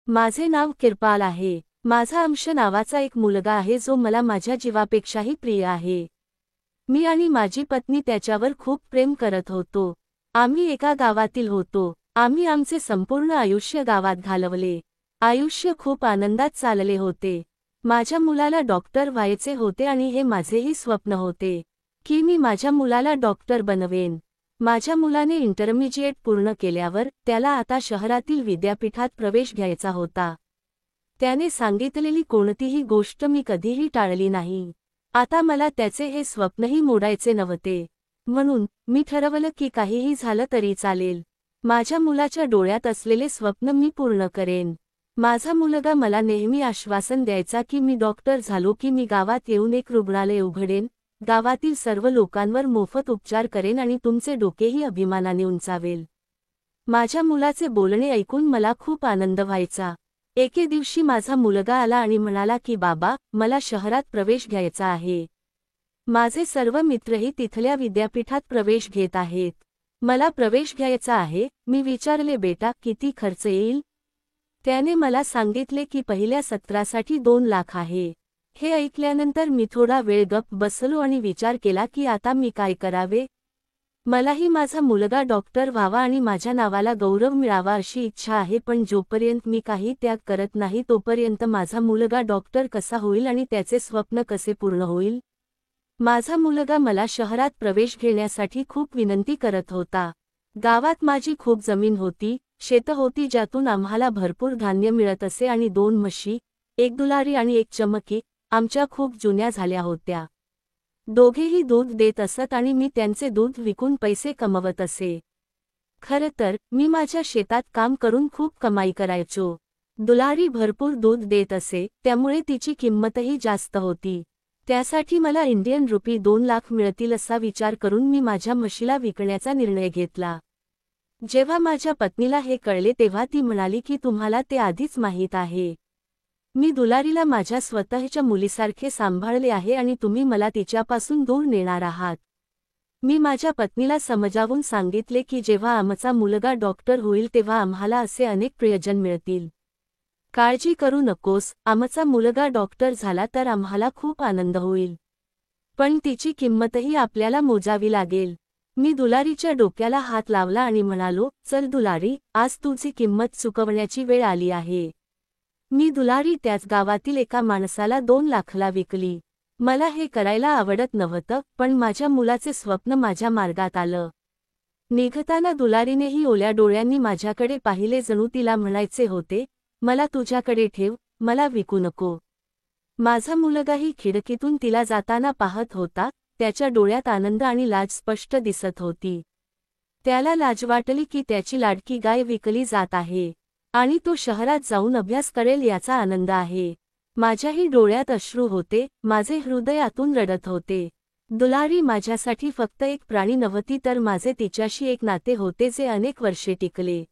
माझे नाव किरपाल आहे. माझा अंश नावाचा एक मुलगा आहे जो मला माझ्या जीवापेक्षाही प्रिय आहे. मी आणि माझी पत्नी त्याच्यावर खूप प्रेम करत होतो. आम्ही एका गावातील होतो. आम्ही आमचे संपूर्ण आयुष्य गावात घालवले. आयुष्य खूप आनंदात चालले होते. माझ्या मुलाला डॉक्टर व्हायचे होते आणि हे माझेही स्वप्न होते की मी माझ्या मुलाला डॉक्टर बनवेन. माझ्या मुलाने इंटरमिजिएट पूर्ण केल्यावर त्याला आता शहरातील विद्यापीठात प्रवेश घ्यायचा होता. त्याने सांगितलेली कोणतीही गोष्ट मी कधीही टाळली नाही. आता मला त्याचे हे स्वप्नही मोडायचे नव्हते. म्हणून मी ठरवलं की काहीही झालं तरी चालेल. माझ्या मुलाच्या डोळ्यात असलेले स्वप्न मी पूर्ण करेन. माझा मुलगा मला नेहमी आश्वासन द्यायचा की मी डॉक्टर झालो की मी गावात येऊन एक रुग्णालय उघडेन, गावातील सर्व लोकांवर मोफत उपचार करेन आणि तुमचे डोकेही अभिमानाने उंचावेल. माझ्या मुलाचे बोलणे ऐकून मला खूप आनंद व्हायचा. एके दिवशी माझा मुलगा आला आणि म्हणाला की बाबा, मला शहरात प्रवेश घ्यायचा आहे. माझे सर्व मित्रही तिथल्या विद्यापीठात प्रवेश घेत आहेत. मला प्रवेश घ्यायचा आहे. मी विचारले बेटा, किती खर्च येईल? त्याने मला सांगितले की पहिल्या सत्रासाठी 2 लाख आहे. हे ऐकल्यानंतर मी थोडा वेळ गप्प बसलो आणि विचार केला की आता मी काय करावे. मलाही माझा मुलगा डॉक्टर व्हावा आणि माझ्या नावाला गौरव मिळावा अशी इच्छा आहे, पण जोपर्यंत मी काही त्याग करत नाही तोपर्यंत माझा मुलगा डॉक्टर कसा होईल आणि त्याचे स्वप्न कसे पूर्ण होईल. माझा मुलगा मला शहरात प्रवेश घेण्यासाठी खूप विनंती करत होता. गावात माझी खूप जमीन होती, शेतं होती ज्यातून आम्हाला भरपूर धान्य मिळत असे आणि 2 म्हशी, 1 दुलारी आणि 1 चमकी आमच्या खूप जुन्या झाल्या होत्या. दोघेही दूध देत असत आणि मी त्यांचे दूध विकून पैसे कमवत असे. खरं तर मी माझ्या शेतात काम करून खूप कमाई करायचो. दुलारी भरपूर दूध देत असे, त्यामुळे तिची किंमतही जास्त होती. त्यासाठी मला इंडियन रुपी 2 लाख मिळतील असा विचार करून मी माझ्या म्हशीला विकण्याचा निर्णय घेतला. जेव्हा माझ्या पत्नीला हे कळले तेव्हा ती म्हणाली की तुम्हाला ते आधीच माहीत आहे. मी दुलारीला माझ्या स्वतःच्या मुलीसारखे सांभाळले आहे आणि तुम्ही मला तिच्यापासून दूर नेणार आहात. मी माझ्या पत्नीला समजावून सांगितले की जेव्हा आमचा मुलगा डॉक्टर होईल तेव्हा आम्हाला असे अनेक प्रयोजन मिळतील. काळजी करू नकोस, आमचा मुलगा डॉक्टर झाला तर आम्हाला खूप आनंद होईल. पण तिची किंमतही आपल्याला मोजावी लागेल. मी दुलारीच्या डोक्याला हात लावला आणि म्हणालो, चल दुलारी, आज तुझी किंमत चुकवण्याची वेळ आली आहे. मी दुलारी त्याच गावातील एका माणसाला 2 लाखाला विकली. मला हे करायला आवडत नव्हतं, पण माझ्या मुलाचे स्वप्न माझ्या मार्गात आलं. निघताना दुलारीनेही ओल्या डोळ्यांनी माझ्याकडे पाहिले, जणू तिला म्हणायचे होते, मला तुझ्याकडे ठेव, मला विकू नको. माझा मुलगाही खिडकीतून तिला जाताना पाहत होता. त्याच्या डोळ्यात आनंद आणि लाज स्पष्ट दिसत होती. त्याला लाज वाटली की त्याची लाडकी गाय विकली जात आहे आणि तो शहरात जाऊन अभ्यास करेल याचा आनंद आहे. माझ्याही डोळ्यात अश्रू होते, माझे हृदय आतून रडत होते. दुलारी माझ्यासाठी फक्त एक प्राणी नव्हती तर माझे तिच्याशी एक नाते होते जे अनेक वर्षे टिकले.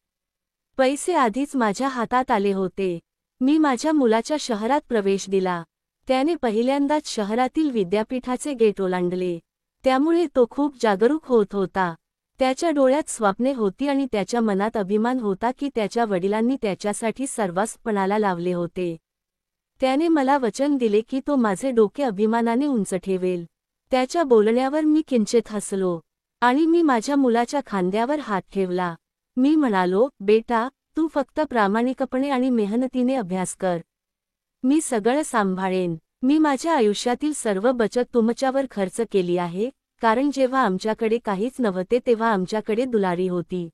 पैसे आधीच माझ्या हातात आले होते. मी माझ्या मुलाच्या शहरात प्रवेश दिला. त्याने पहिल्यांदाच शहरातील विद्यापीठाचे गेट ओलांडले. त्यामुळे तो खूप जागरूक होत होता. त्याच्या डोळ्यात स्वप्ने होती आणि त्याच्या मनात अभिमान होता की त्याच्या वडिलांनी त्याच्यासाठी सर्वस्व पणाला लावले होते. त्याने मला वचन दिले की तो माझे डोके अभिमानाने उंच ठेवेल. त्याच्या बोलण्यावर मी किंचित हसलो आणि मी माझ्या मुलाच्या खांद्यावर हात ठेवला. मी म्हणालो, बेटा, तू फक्त प्रामाणिकपणे आणि मेहनतीने अभ्यास कर. मी सगळं सांभाळेन. मी माझ्या आयुष्यातील सर्व बचत तुमच्यावर खर्च केली आहे, कारण जेव्हा आमच्याकडे काहीच नव्हते तेव्हा आमच्याकडे दुलारी होती.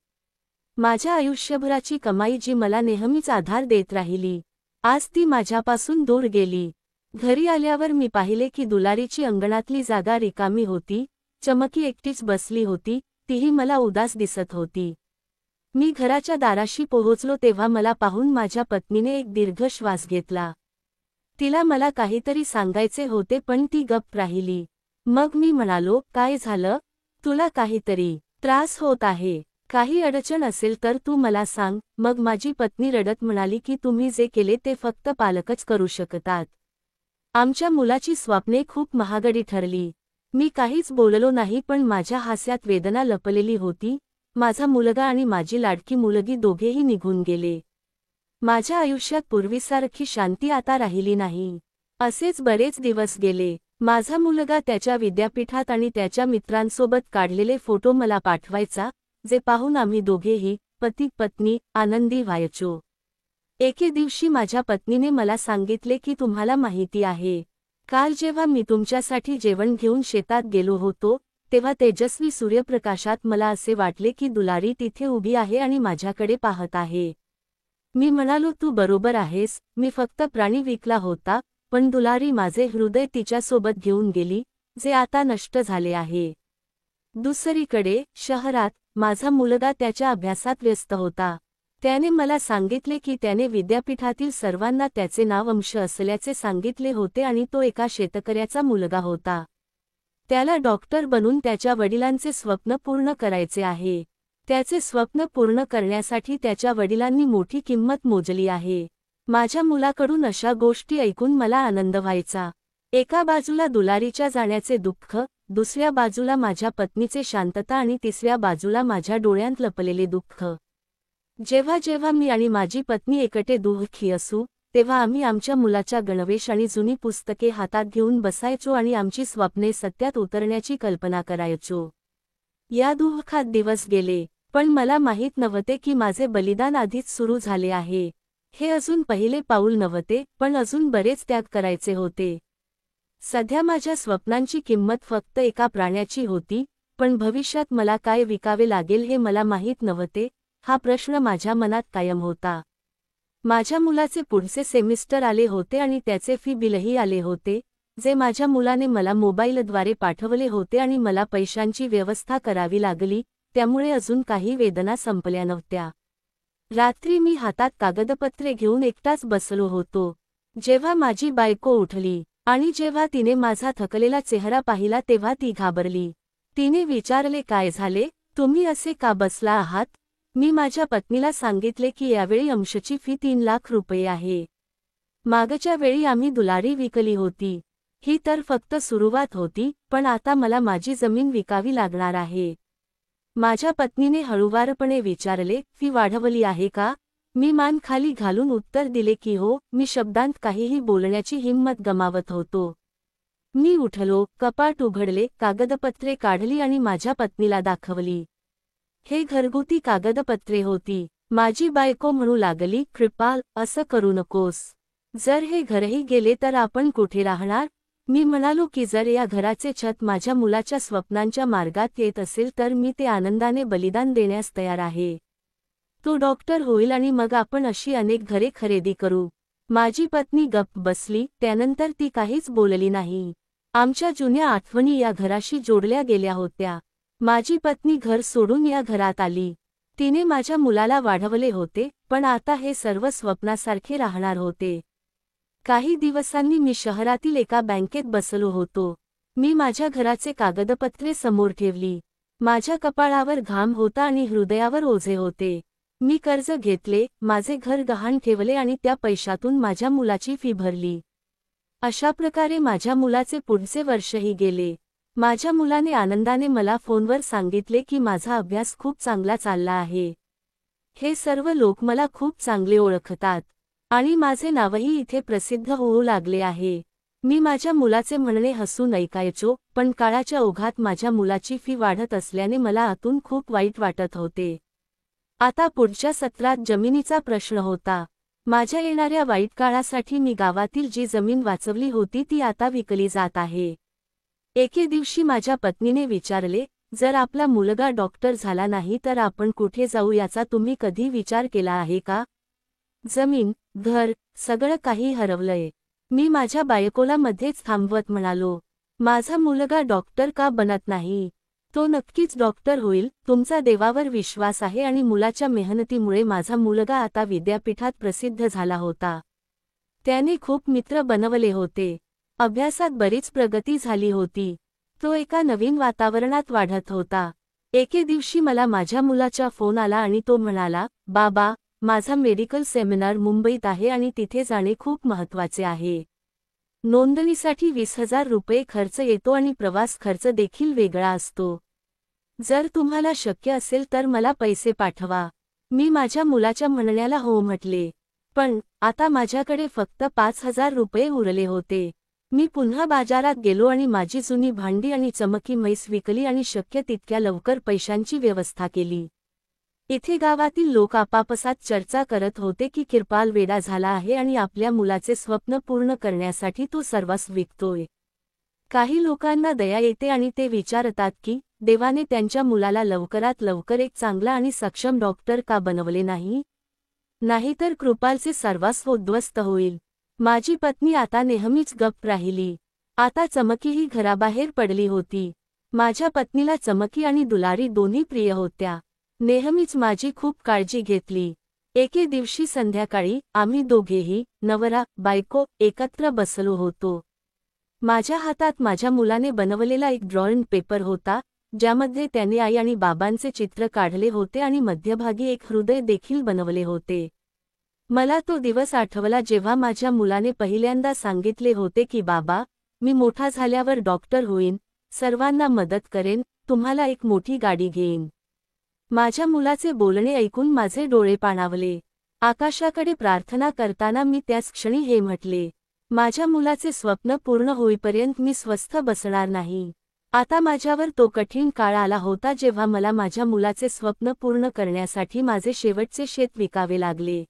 माझ्या आयुष्यभराची कमाई जी मला नेहमीच आधार देत राहिली, आज ती माझ्यापासून दूर गेली. घरी आल्यावर मी पाहिले की दुलारीची अंगणातली जागा रिकामी होती. चमकी एकटीच बसली होती, तीही मला उदास दिसत होती. मी घराच्या दाराशी पोहोचलो तेव्हा मला पाहून माझ्या पत्नीने एक दीर्घ श्वास घेतला. तिला मला काहीतरी सांगायचे होते पण ती गप्प राहिली. मग मी म्हणालो, काय झालं? तुला काहीतरी त्रास होत आहे? काही अडचण असेल तर तू मला सांग. मग माझी पत्नी रडत म्हणाली की तुम्ही जे केले ते फक्त पालकच करू शकतात. आमच्या मुलाची स्वप्ने खूप महागडी ठरली. मी काहीच बोललो नाही पण माझ्या हास्यात वेदना लपलेली होती. माझा मुलगा आणि माझी लाडकी मुलगी दोघेही निघून गेले. माझ्या आयुष्यात पूर्वीसारखी शांती आता राहिली नाही. असेच बरेच दिवस गेले. माझा मुलगा त्याच्या विद्यापीठात आणि त्याच्या मित्रांसोबत काढलेले फोटो मला पाठवायचा, जे पाहून आम्ही दोघेही, पती पत्नी, आनंदी व्हायचो. एके दिवशी माझ्या पत्नीने मला सांगितले की तुम्हाला माहिती आहे, काल जेव्हा मी तुमच्यासाठी जेवण घेऊन शेतात गेलो होतो, तेव्हा तेजस्वी सूर्यप्रकाशात मला असे वाटले की दुलारी तिथे उभी आहे आणि माझ्याकडे पाहत आहे. मी म्हणालो तू बरोबर आहेस, मी फक्त प्राणी विकला होता, पण दुलारी माझे हृदय तिच्यासोबत घेऊन गेली, जे आता नष्ट झाले आहे. दुसरीकडे शहरात माझा मुलगा त्याच्या अभ्यासात व्यस्त होता. त्याने मला सांगितले की त्याने विद्यापीठातील सर्वांना त्याचे नाव अंश असल्याचे सांगितले होते आणि तो एका शेतकऱ्याचा मुलगा होता. त्याला डॉक्टर बनून त्याच्या वडिलांचे स्वप्न पूर्ण करायचे आहे. त्याचे स्वप्न पूर्ण करण्यासाठी त्याच्या वडिलांनी मोठी किंमत मोजली आहे. माझ्या मुलाकडून अशा गोष्टी ऐकून मला आनंद व्हायचा. एका बाजूला दुलारीच्या जाण्याचे दुःख, दुसऱ्या बाजूला माझ्या पत्नीचे शांतता आणि तिसऱ्या बाजूला माझ्या डोळ्यांत लपलेले दुःख. जेव्हा जेव्हा मी आणि माझी पत्नी एकटे दुःखी असू, तेव्हा आम्ही आमच्या मुलाच्या गणवेश आणि जुनी पुस्तके हातात घेऊन बसायचो आणि आमची स्वप्ने सत्यात उतरण्याची कल्पना करायचो. या दुःखात दिवस गेले, पण मला माहीत नव्हते की माझे बलिदान आधीच सुरू झाले आहे. हे अजून पहिले पाऊल नव्हते, पण अजून बरेच त्याग करायचे होते. सध्या माझ्या स्वप्नांची किंमत फक्त एका प्राण्याची होती, पण भविष्यात मला काय विकावे लागेल हे मला माहीत नव्हते. हा प्रश्न माझ्या मनात कायम होता. माझ्या मुलाचे पुढचे सेमिस्टर आले होते आणि त्याचे फी बिलही आले होते, जे माझ्या मुलाने मला मोबाईलद्वारे पाठवले होते आणि मला पैशांची व्यवस्था करावी लागली, त्यामुळे अजून काही वेदना संपल्या नव्हत्या. रात्री मी हातात कागदपत्रे घेऊन एकटाच बसलो होतो. जेव्हा माझी बायको उठली आणि जेव्हा तिने माझा थकलेला चेहरा पाहिला तेव्हा ती घाबरली. तिने विचारले काय झाले, तुम्ही असे का बसला आहात? मी माझ्या पत्नीला सांगितले की यावेळी अंशची फी 3 लाख रुपये आहे. मागच्या वेळी आम्ही दुलारी विकली होती. ही तर फक्त सुरुवात होती, पण आता मला माझी जमीन विकावी लागणार आहे. माझ्या पत्नीने हळूवारपणे विचारले, फी वाढवली आहे का? मी मान खाली घालून उत्तर दिले की हो. मी शब्दांत काहीही बोलण्याची हिंमत गमावत होतो. मी उठलो, कपाट उघडले, कागदपत्रे काढली आणि माझ्या पत्नीला दाखवली. हे घरगुती कागदपत्रे होती. माझी बायको म्हणू लागली, कृपाल, असं करू नकोस. जर हे घरही गेले तर आपण कुठे राहणार? मी म्हणालो की जर या घराचे छत माझ्या मुलाच्या स्वप्नांच्या मार्गात येत असेल तर मी ते आनंदाने बलिदान देण्यास तयार आहे. तो डॉक्टर होईल आणि मग आपण अशी अनेक घरे खरेदी करू. माझी पत्नी गप्प बसली, त्यानंतर ती काहीच बोलली नाही. आमच्या जुन्या आठवणी या घराशी जोडल्या गेल्या होत्या. माझी पत्नी घर सोडून या घरात आली. तिने माझ्या मुलाला वाढवले होते, पण आता हे सर्व स्वप्नासारखे राहणार होते. काही दिवसांनी मी शहरातील एका बँकेत बसलो होतो. मी माझ्या घराचे कागदपत्रे समोर ठेवली. माझ्या कपाळावर घाम होता आणि हृदयावर ओझे होते. मी कर्ज घेतले, माझे घर गहाण ठेवले आणि त्या पैशातून माझ्या मुलाची फी भरली. अशा प्रकारे माझ्या मुलाचे पुढचे वर्षही गेले. माझ्या मुलाने आनंदाने मला फोनवर सांगितले की माझा अभ्यास खूप चांगला चालला आहे. हे सर्व लोक मला खूप चांगले ओळखतात आणि माझे नावही इथे प्रसिद्ध होऊ लागले आहे. मी माझ्या मुलाचे म्हणणे हसून ऐकायचो, पण काळाच्या ओघात माझ्या मुलाची फी वाढत असल्याने मला आतून खूप वाईट वाटत होते. आता पुढच्या सत्रात जमिनीचा प्रश्न होता. माझ्या येणाऱ्या वाईट काळासाठी मी गावातील जी जमीन वाचवली होती ती आता विकली जात आहे. एके दिवशी माझ्या पत्नीने विचारले, जर आपला मुलगा डॉक्टर झाला नाही तर आपण कुठे जाऊ याचा तुम्ही कधी विचार केला आहे का? जमीन, घर, सगळं काही हरवलंय. मी माझ्या बायकोला मध्येच थांबवत म्हणालो, माझा मुलगा डॉक्टर का बनत नाही? तो नक्कीच डॉक्टर होईल. तुमचा देवावर विश्वास आहे आणि मुलाच्या मेहनतीमुळे माझा मुलगा आता विद्यापीठात प्रसिद्ध झाला होता. त्याने खूप मित्र बनवले होते. अभ्यासात बरीच प्रगती झाली होती. तो एका नवीन वातावरणात वाढत होता. एके दिवशी मला माझ्या मुलाचा फोन आला आणि तो म्हणाला, बाबा, माझा मेडिकल सेमिनार मुंबईत आहे आणि तिथे जाणे खूप महत्त्वाचे आहे. नोंदणीसाठी 20,000 रुपये खर्च येतो आणि प्रवास खर्च देखील वेगळा असतो. जर तुम्हाला शक्य असेल तर मला पैसे पाठवा. मी माझ्या मुलाच्या म्हणण्याला हो म्हटले. पण आता माझ्याकडे फक्त 5,000 रुपये उरले होते. मी पुन्हा बाजारात गेलो आणि माझी जुनी भांडी आणि चमकी म्हैस विकली आणि शक्य तितक्या लवकर पैशांची व्यवस्था केली. इथे गावातील लोक आपापसात चर्चा करत होते की किरपाल वेडा झाला आहे आणि आपल्या मुलाचे स्वप्न पूर्ण करण्यासाठी तो सर्वस्व विकतोय. काही लोकांना दया येते आणि ते विचारतात की देवाने त्यांच्या मुलाला लवकरात लवकर एक चांगला आणि सक्षम डॉक्टर का बनवले नाही? नाहीतर कृपालचे सर्वस्व उद्ध्वस्त होईल. माझी पत्नी आता नेहमीच गप्प राहिली. आता चमकीही घराबाहेर पडली होती. माझ्या पत्नीला चमकी आणि दुलारी दोन्ही प्रिय होत्या. नेहमीच माझी खूप काळजी घेतली. एके दिवशी संध्याकाळी आम्ही दोघेही नवरा बायको एकत्र बसलो होतो. माझ्या हातात माझ्या मुलाने बनवलेला एक ड्रॉइंग पेपर होता, ज्यामध्ये त्याने आई आणि बाबांचे चित्र काढले होते आणि मध्यभागी एक हृदय देखील बनवले होते. मला तो दिवस आठवला जेव्हा माझ्या मुलाने पहिल्यांदा सांगितले होते की बाबा, मी मोठा झाल्यावर डॉक्टर होईन, सर्वांना मदत करेन, तुम्हाला एक मोठी गाडी घेईन. माझ्या मुलाचे बोलणे ऐकून माझे डोळे पाणावले. आकाशाकडे प्रार्थना करताना मी त्याच क्षणी हे म्हटले, माझ्या मुलाचे स्वप्न पूर्ण होईपर्यंत मी स्वस्थ बसणार नाही. आता माझ्यावर तो कठीण काळ आला होता जेव्हा मला माझ्या मुलाचे स्वप्न पूर्ण करण्यासाठी माझे शेवटचे शेत विकावे लागले.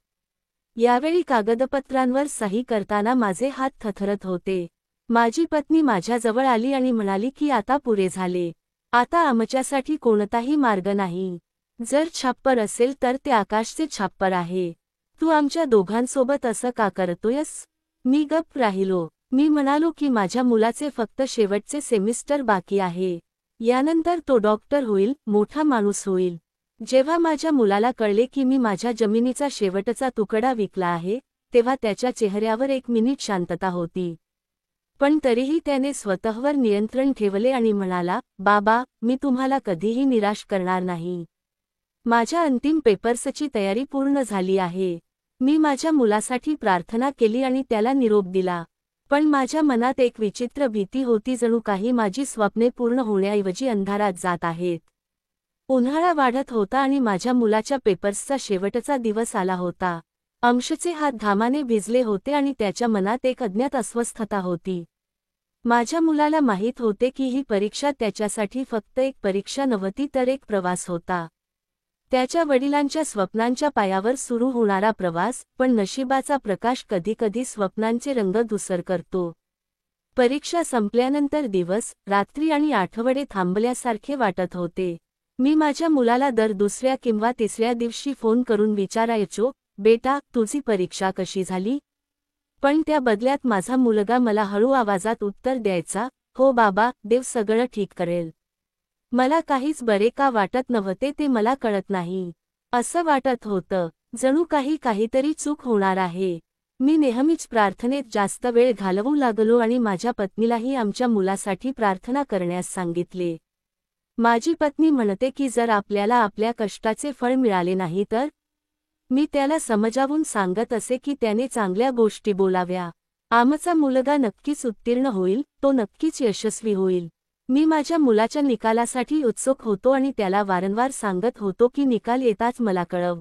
यावेळी कागदपत्रांवर सही करताना माझे हात थरथरत होते. माझी पत्नी माझ्याजवळ आली आणि म्हणाली की आता पुरे झाले. आता आमच्यासाठी कोणताही मार्ग नाही. जर छाप्पर असेल तर ते आकाशचे छाप्पर आहे. तू आमच्या दोघांसोबत असं का करतोयस? मी गप्प राहिलो. मी म्हणालो की माझ्या मुलाचे फक्त शेवटचे सेमिस्टर बाकी आहे. यानंतर तो डॉक्टर होईल, मोठा माणूस होईल. जेव्हा माझ्या मुलाला कळले की मी माझ्या जमिनीचा शेवटचा तुकडा विकला आहे, तेव्हा त्याच्या चेहऱ्यावर एक मिनिट शांतता होती. पण तरीही त्याने स्वतःवर नियंत्रण ठेवले आणि म्हणाला, बाबा, मी तुम्हाला कधीही निराश करणार नाही. माझ्या अंतिम पेपर्सची तयारी पूर्ण झाली आहे. मी माझ्या मुलासाठी प्रार्थना केली आणि त्याला निरोप दिला. पण माझ्या मनात एक विचित्र भीती होती, जणू काही माझी स्वप्ने पूर्ण होण्याऐवजी अंधारात जात आहेत. उन्हाळा वाढत होता आणि माझ्या मुलाच्या पेपर्सचा शेवटचा दिवस आला होता. अंशचे हात घामाने भिजले होते आणि त्याच्या मनात एक अज्ञात अस्वस्थता होती. माझ्या मुलाला माहीत होते की ही परीक्षा त्याच्यासाठी फक्त एक परीक्षा नव्हती तर एक प्रवास होता. त्याच्या वडिलांच्या स्वप्नांच्या पायावर सुरू होणारा प्रवास. पण नशिबाचा प्रकाश कधीकधी स्वप्नांचे रंग धुसर करतो. परीक्षा संपल्यानंतर दिवस, रात्री आणि आठवडे थांबल्यासारखे वाटत होते. मी माझ्या मुलाला दर दुसऱ्या किंवा तिसऱ्या दिवशी फोन करून विचारायचो, बेटा, तुझी परीक्षा कशी झाली? पण त्या बदल्यात माझा मुलगा मला हळू आवाजात उत्तर द्यायचा, हो बाबा, देव सगळं ठीक करेल. मला काहीच बरे का वाटत नव्हते ते मला कळत नाही. असं वाटत होतं, जणू काहीतरी चूक होणार आहे. मी नेहमीच प्रार्थनेत जास्त वेळ घालवू लागलो आणि माझ्या पत्नीलाही आमच्या मुलासाठी प्रार्थना करण्यास सांगितले. माझी पत्नी म्हणते की जर आपल्याला आपल्या कष्टाचे फळ मिळाले नाही तर? मी त्याला समजावून सांगत असे की त्याने चांगल्या गोष्टी बोलाव्या. आमचा मुलगा नक्कीच उत्तीर्ण होईल, तो नक्कीच यशस्वी होईल. मी माझ्या मुलाच्या निकालासाठी उत्सुक होतो आणि त्याला वारंवार सांगत होतो की निकाल येताच मला कळव.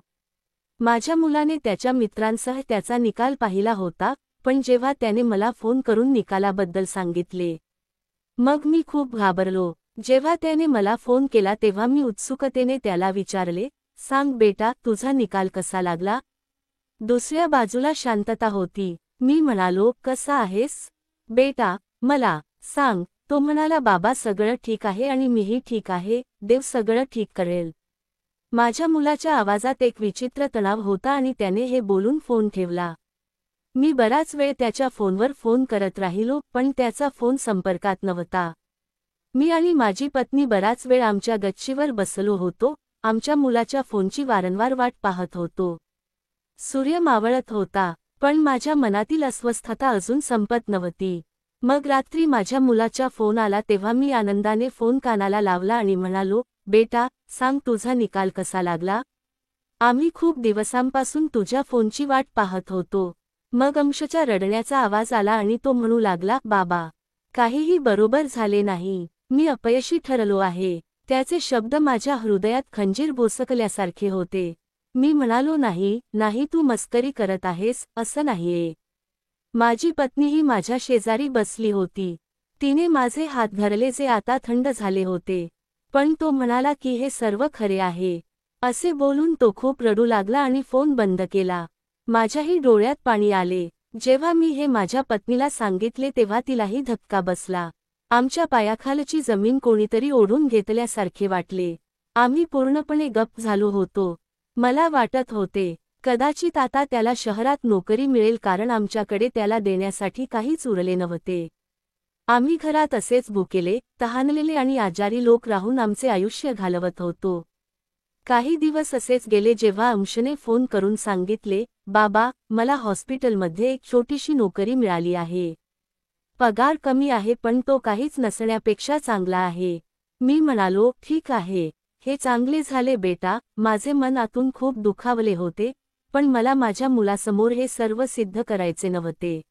माझ्या मुलाने त्याच्या मित्रांसह त्याचा निकाल पाहिला होता, पण जेव्हा त्याने मला फोन करून निकालाबद्दल सांगितले, मग मी खूप घाबरलो. जेव्हा त्याने मला फोन केला तेव्हा मी उत्सुकतेने त्याला विचारले, सांग बेटा, तुझा निकाल कसा लागला? दुसऱ्या बाजूला शांतता होती. मी म्हणालो, कसा आहेस बेटा, मला सांग. तो म्हणाला, बाबा, सगळं ठीक आहे आणि मीही ठीक आहे, देव सगळं ठीक करेल. माझ्या मुलाच्या आवाजात एक विचित्र तणाव होता आणि त्याने हे बोलून फोन ठेवला. मी बराच वेळ त्याच्या फोनवर फोन करत राहिलो, पण त्याचा फोन संपर्कात नव्हता. मी आणि माझी पत्नी बराच वेळ आमच्या गच्चीवर बसलो होतो, आमच्या मुलाच्या फोनची वारंवार वाट पाहत होतो. सूर्य मावळत होता, पण माझ्या मनातील अस्वस्थता अजून संपत नव्हती. मग रात्री माझ्या मुलाचा फोन आला तेव्हा मी आनंदाने फोन कानाला लावला आणि म्हणालो, बेटा, सांग, तुझा निकाल कसा लागला? आम्ही खूप दिवसांपासून तुझ्या फोनची वाट पाहत होतो. मग अंशच्या रडण्याचा आवाज आला आणि तो म्हणू लागला, बाबा, काहीही बरोबर झाले नाही, मी अपयशी ठरलो आहे. त्याचे शब्द माझ्या हृदयात खंजीर भोसकल्यासारखे होते. मी म्हणालो, नाही नाही, तू मस्करी करत आहेस असं नाहीये. माझी पत्नीही माझ्या शेजारी बसली होती. तिने माझे हात धरले जे आता थंड झाले होते. पण तो म्हणाला की हे सर्व खरे आहे. असे बोलून तो खूप रडू लागला आणि फोन बंद केला. माझ्याही डोळ्यात पाणी आले. जेव्हा मी हे माझ्या पत्नीला सांगितले तेव्हा तिलाही धक्का बसला. आमच्या पायाखालची जमीन कोणीतरी ओढून घेतल्यासारखे वाटले. आम्ही पूर्णपणे गप्प झालो होतो. मला वाटत होते, कदाचित आता त्याला शहरात नोकरी मिळेल, कारण आमच्याकडे त्याला देण्यासाठी काहीच उरले नव्हते. आम्ही घरात असेच भुकेले, तहानलेले आणि आजारी लोक राहून आमचे आयुष्य घालवत होतो. काही दिवस असेच गेले जेव्हा अंशने फोन करून सांगितले, बाबा, मला हॉस्पिटलमध्ये एक छोटीशी नोकरी मिळाली आहे. पगार कमी आहे पण तो काहीच नसण्यापेक्षा चांगला आहे. मी म्हणालो, ठीक आहे, हे चांगले झाले बेटा. माझे मन आतून खूप दुखावले होते, पण मला माझ्या मुलासमोर हे सर्व सिद्ध करायचे नव्हते.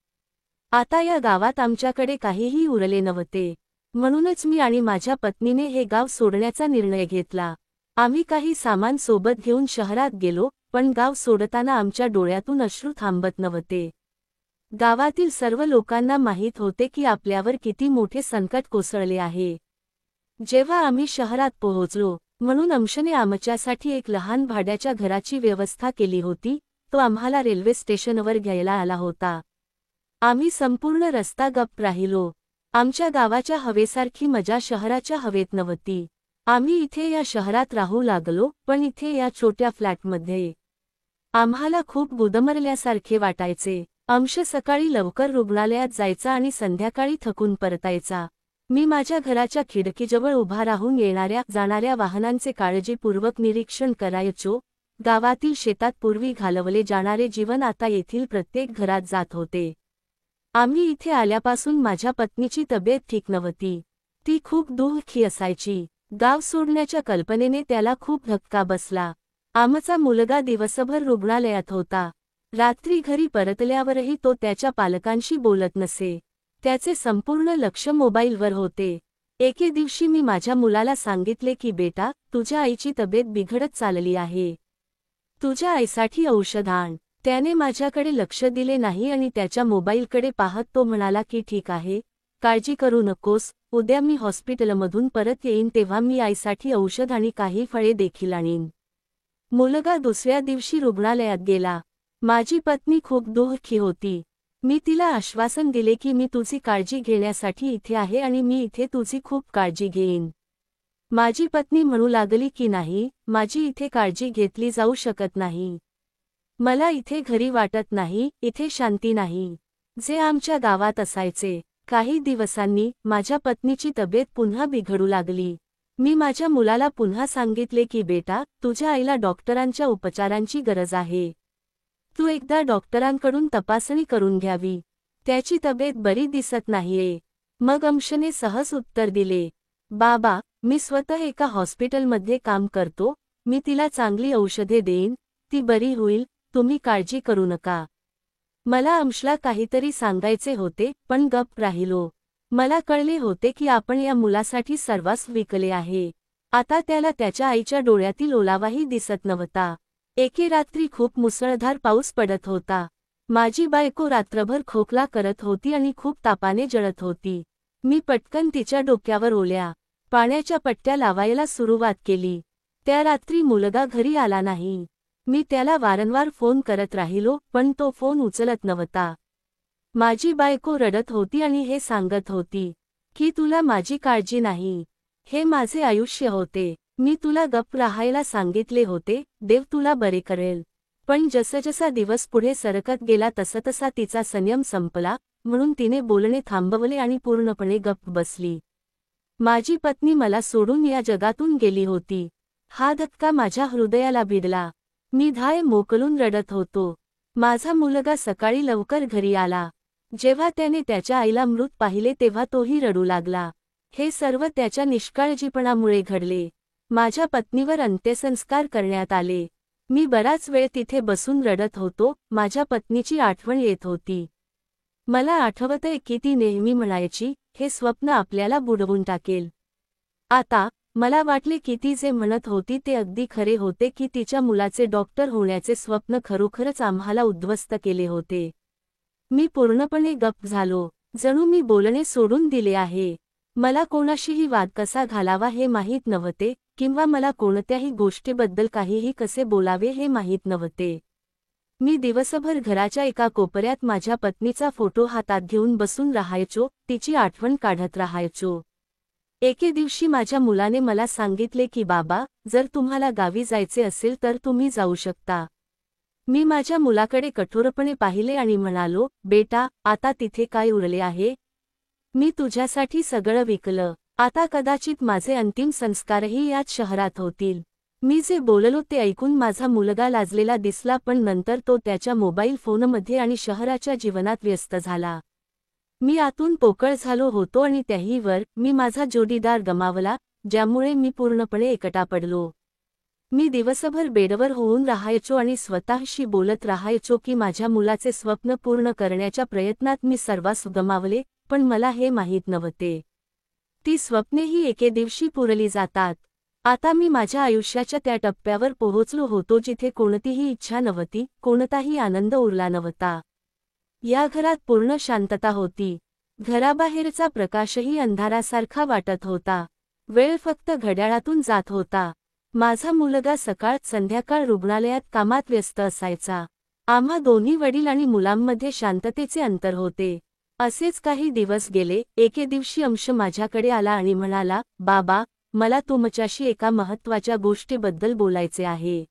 आता या गावात आमच्याकडे काहीही उरले नव्हते. म्हणूनच मी आणि माझ्या पत्नीने हे गाव सोडण्याचा निर्णय घेतला. आम्ही काही सामान सोबत घेऊन शहरात गेलो, पण गाव सोडताना आमच्या डोळ्यातून अश्रू थांबत नव्हते. गावातील सर्व लोकांना माहीत होते की आपल्यावर किती मोठे संकट कोसळले आहे. जेव्हा आम्ही शहरात पोहोचलो, म्हणून अंशने आमच्यासाठी एक लहान भाड्याच्या घराची व्यवस्था केली होती. तो आम्हाला रेल्वे स्टेशनवर घ्यायला आला होता. आम्ही संपूर्ण रस्ता गप्प राहिलो. आमच्या गावाच्या हवेसारखी मजा शहराच्या हवेत नव्हती. आम्ही इथे या शहरात राहू लागलो, पण इथे या छोट्या फ्लॅटमध्ये आम्हाला खूप गुदमरल्यासारखे वाटायचे. अंश सकाळी लवकर रुग्णालयात जायचा आणि संध्याकाळी थकून परतायचा. मी माझ्या घराच्या खिडकीजवळ उभा राहून येणाऱ्या जाणाऱ्या वाहनांचे काळजीपूर्वक निरीक्षण करायचो. गावातील शेतात पूर्वी घालवले जाणारे जीवन आता येथील प्रत्येक घरात जात होते. आम्ही इथे आल्यापासून माझ्या पत्नीची तब्येत ठीक नव्हती. ती खूप दुःखी असायची. गाव सोडण्याच्या कल्पनेने त्याला खूप धक्का बसला. आमचा मुलगा दिवसभर रुग्णालयात होता. रात्री घरी परतल्यावरही तो त्याच्या पालकांशी बोलत नसे. त्याचे संपूर्ण लक्ष मोबाईलवर होते. एके दिवशी मी माझ्या मुलाला सांगितले की बेटा, तुझ्या आईची तब्येत बिघडत चालली आहे. तुझ्या आईसाठी औषध आण. त्याने माझ्याकडे लक्ष दिले नाही आणि त्याच्या मोबाईलकडे पाहत तो म्हणाला की ठीक आहे, काळजी करू नकोस, उद्या मी हॉस्पिटलमधून परत येईन तेव्हा मी आईसाठी औषध आणि काही फळे देखील आणीन. मुलगा दुसऱ्या दिवशी रुग्णालयात गेला. माझी पत्नी खूप दुःखी होती. मी तिला आश्वासन दिले की मी तुझी काळजी घेण्यासाठी इथे आहे आणि मी इथे तुझी खूप काळजी घेईन. माझी पत्नी म्हणू लागली की नाही, माझी इथे काळजी घेतली जाऊ शकत नाही. मला इथे घरी वाटत नाही, इथे शांती नाही. जे आमच्या गावात असायचे. काही दिवसांनी माझ्या पत्नीची तब्येत पुन्हा बिघडू लागली. मी माझ्या मुलाला पुन्हा सांगितले की बेटा, तुझ्या आईला डॉक्टरांच्या उपचारांची गरज आहे. तू एकदा डॉक्टरांकडून तपासणी करून घ्यावी. त्याची तब्येत बरी दिसत नाहीये. मग अंशने सहज उत्तर दिले, बाबा, मी स्वतः एका हॉस्पिटलमध्ये काम करतो. मी तिला चांगली औषधे देईन, ती बरी होईल, तुम्ही काळजी करू नका. मला अंशला काहीतरी सांगायचे होते, पण गप्प राहिलो. मला कळले होते की आपण या मुलासाठी सर्वस्व विकले आहे. आता त्याला त्याच्या आईच्या डोळ्यातील ओलावाही दिसत नव्हता. एके रात्री खूप मुसळधार पाऊस पडत होता. माझी बायको रात्रभर खोकला करत होती आणि खूप तापाने जळत होती. मी पटकन तिच्या डोक्यावर ओल्या पाण्याच्या पट्ट्या लावायला सुरुवात केली. त्या रात्री मुलगा घरी आला नाही. मी त्याला वारंवार फोन करत राहिलो, पण तो फोन उचलत नव्हता. माझी बायको रडत होती आणि हे सांगत होती की तुला माझी काळजी नाही. हे माझे आयुष्य होते. मी तुला गप्प राहायला सांगितले होते, देव तुला बरे करेल. पण जसजसा दिवस पुढे सरकत गेला तसतसा तिचा संयम संपला, म्हणून तिने बोलणे थांबवले आणि पूर्णपणे गप्प बसली. माझी पत्नी मला सोडून या जगातून गेली होती. हा धक्का माझ्या हृदयाला भिडला. मी धाय मोकलून रडत होतो. माझा मुलगा सकाळी लवकर घरी आला. जेव्हा त्याने त्याच्या आईला मृत पाहिले तेव्हा तोही रडू लागला. हे सर्व त्याच्या निष्काळजीपणामुळे घडले. माझ्या पत्नीवर अंत्यसंस्कार करण्यात आले. मी बराच वेळ तिथे बसून रडत होतो. माझ्या पत्नीची आठवण येत होती. मला आठवतंय की ती नेहमी म्हणायची, हे स्वप्न आपल्याला बुडवून टाकेल. आता मला वाटले की ती जे म्हणत होती ते अगदी खरे होते की तिच्या मुलाचे डॉक्टर होण्याचे स्वप्न खरोखरच आम्हाला उद्ध्वस्त केले होते. मी पूर्णपणे गप्प झालो. जणू मी बोलणे सोडून दिले आहे. मला कोणाशीही वाद कसा घालावा हे माहीत नव्हते किंवा मला कोणत्याही गोष्टीबद्दल काहीही कसे बोलावे हे माहीत नव्हते. मी दिवसभर घराच्या एका कोपऱ्यात माझ्या पत्नीचा फोटो हातात घेऊन बसून राहायचो, तिची आठवण काढत राहायचो. एके दिवशी माझ्या मुलाने मला सांगितले की बाबा, जर तुम्हाला गावी जायचे असेल तर तुम्ही जाऊ शकता. मी माझ्या मुलाकडे कठोरपणे पाहिले आणि म्हणालो, बेटा, आता तिथे काय उरले आहे? मी तुझ्यासाठी सगळं विकलं. आता कदाचित माझे अंतिम संस्कारही याच शहरात होतील. मी जे बोललो ते ऐकून माझा मुलगा लाजलेला दिसला, पण नंतर तो त्याच्या मोबाईल फोनमध्ये आणि शहराच्या जीवनात व्यस्त झाला. मी आतून पोकळ झालो होतो आणि त्याहीवर मी माझा जोडीदार गमावला, ज्यामुळे मी पूर्णपणे एकटा पडलो. मी दिवसभर बेडवर होऊन राहायचो आणि स्वतःशी बोलत राहायचो की माझ्या मुलाचे स्वप्न पूर्ण करण्याच्या प्रयत्नात मी सर्वस्व गमावले, पण मला हे माहीत नव्हते. ती स्वप्नेही एके दिवशी पुरली जातात. आता मी माझ्या आयुष्याच्या त्या टप्प्यावर पोहोचलो होतो जिथे कोणतीही इच्छा नव्हती, कोणताही आनंद उरला नव्हता. या घरात पूर्ण शांतता होती. घराबाहेरचा प्रकाशही अंधारासारखा वाटत होता. वेळ फक्त घड्याळातून जात होता. माझा मुलगा सकाळ संध्याकाळ रुग्णालयात कामात व्यस्त असायचा. आम्हा दोन्ही वडील आणि मुलांमध्ये शांततेचे अंतर होते. असेच काही दिवस गेले. एके दिवशी अंश माझ्याकडे आला आणि म्हणाला, बाबा, मला तुमच्याशी एका महत्त्वाच्या गोष्टीबद्दल बोलायचे आहे.